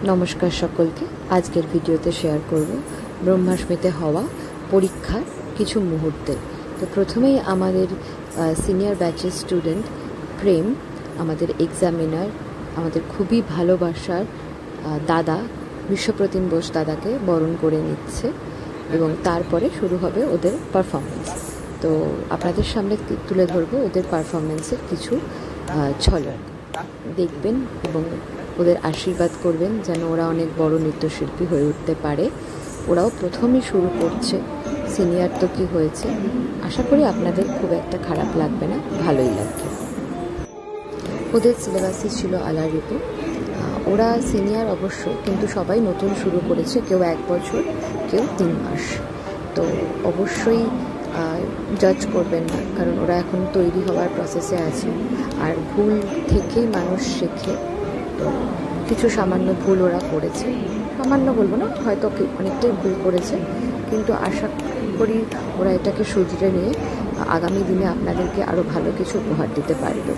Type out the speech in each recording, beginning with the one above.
নমস্কার সকলকে। আজকের ভিডিওতে শেয়ার করব ব্রহ্মাষ্টমীতে হওয়া পরীক্ষার কিছু মুহূর্তে। তো প্রথমেই আমাদের সিনিয়র ব্যাচের স্টুডেন্ট প্রেম আমাদের এক্সামিনার, আমাদের খুবই ভালোবাসার দাদা বিশ্বপ্রতিম বোস দাদাকে বরণ করে নিচ্ছে এবং তারপরে শুরু হবে ওদের পারফরমেন্স। তো আপনাদের সামনে তুলে ধরবো ওদের পারফরমেন্সের কিছু ঝলক দেখবেন এবং ওদের আশীর্বাদ করবেন যেন ওরা অনেক বড় নৃত্যশিল্পী হয়ে উঠতে পারে। ওরাও প্রথমেই শুরু করছে, সিনিয়র তো কী হয়েছে, আশা করি আপনাদের খুব একটা খারাপ লাগবে না, ভালোই লাগবে। ওদের সিলেবাসই ছিল আলারিপু। ওরা সিনিয়র অবশ্য, কিন্তু সবাই নতুন শুরু করেছে, কেউ 1 বছর, কেউ 3 মাস। তো অবশ্যই জাজ করবেন না, কারণ ওরা এখন তৈরি হওয়ার প্রসেসে আছে, আর ভুল থেকেই মানুষ শেখে। তো কিছু সামান্য ভুল ওরা করেছে, সামান্য বলবো না, হয়তো অনেকটাই ভুল করেছে, কিন্তু আশা করি ওরা এটাকে শুধরে নিয়ে আগামী দিনে আপনাদেরকে আরও ভালো কিছু উপহার দিতে পারবে।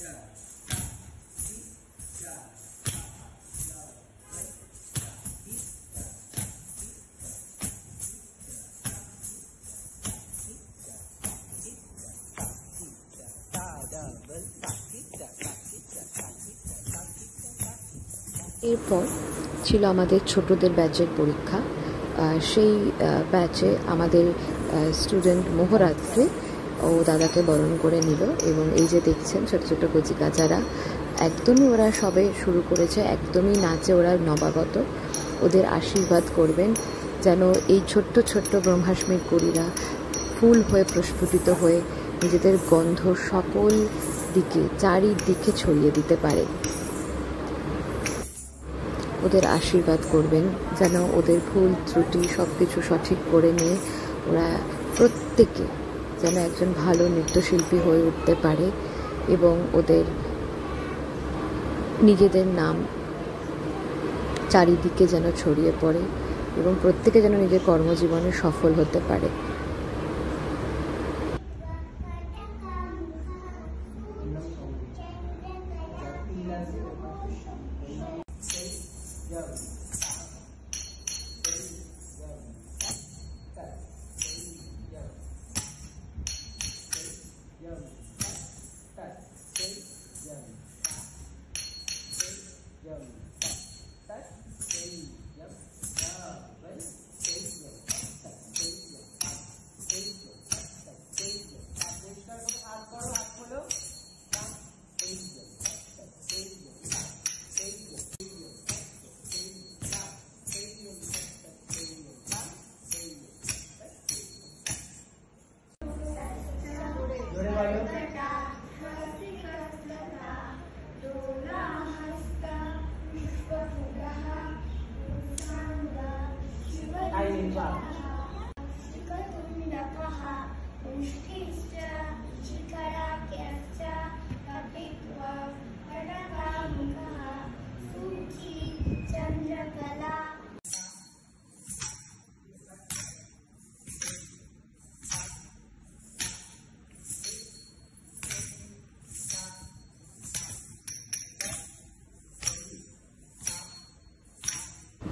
Yeah. এরপর ছিল আমাদের ছোটদের ব্যাচের পরীক্ষা। সেই ব্যাচে আমাদের স্টুডেন্ট মোহরাত্রে ও দাদাকে বরণ করে নিল, এবং এই যে দেখছেন ছোট ছোট কচিকাচারা, একদমই ওরা সবে শুরু করেছে, একদমই নাচে ওরা নবাগত। ওদের আশীর্বাদ করবেন যেন এই ছোট্ট ছোট্ট ব্রহ্মাষ্টমীর কড়িরা ফুল হয়ে প্রস্ফুটিত হয়ে নিজেদের গন্ধ সকল দিকে চারিদিকে ছড়িয়ে দিতে পারে। ওদের আশীর্বাদ করবেন যেন ওদের ভুল ত্রুটি সব কিছু সঠিক করে নিয়ে ওরা প্রত্যেকে যেন একজন ভালো নৃত্যশিল্পী হয়ে উঠতে পারে, এবং ওদের নিজেদের নাম চারিদিকে যেন ছড়িয়ে পড়ে, এবং প্রত্যেকে যেন নিজের কর্মজীবনে সফল হতে পারে।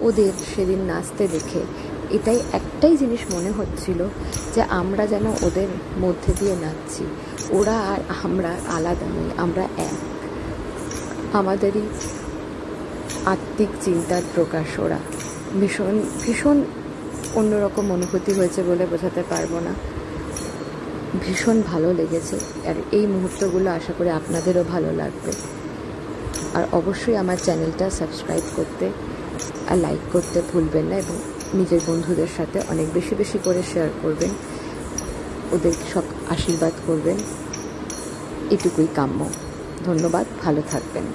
ওদের সেদিন নাচতে দেখে এটাই একটাই জিনিস মনে হচ্ছিল যে আমরা যেন ওদের মধ্যে দিয়ে নাচছি। ওরা আর আমরা আলাদা নই, আমরা এক। আমাদেরই আত্মিক চিন্তার প্রকাশ ওরা। ভীষণ ভীষণ অন্যরকম অনুভূতি হয়েছে বলে বোঝাতে পারবো না। ভীষণ ভালো লেগেছে, আর এই মুহূর্তগুলো আশা করি আপনাদেরও ভালো লাগবে। আর অবশ্যই আমার চ্যানেলটা সাবস্ক্রাইব করতে আর লাইক করতে ভুলবেন না, এবং নিজের বন্ধুদের সাথে অনেক বেশি বেশি করে শেয়ার করবেন, ওদের সব আশীর্বাদ করবেন, এটুকুই কাম্য। ধন্যবাদ, ভালো থাকবেন।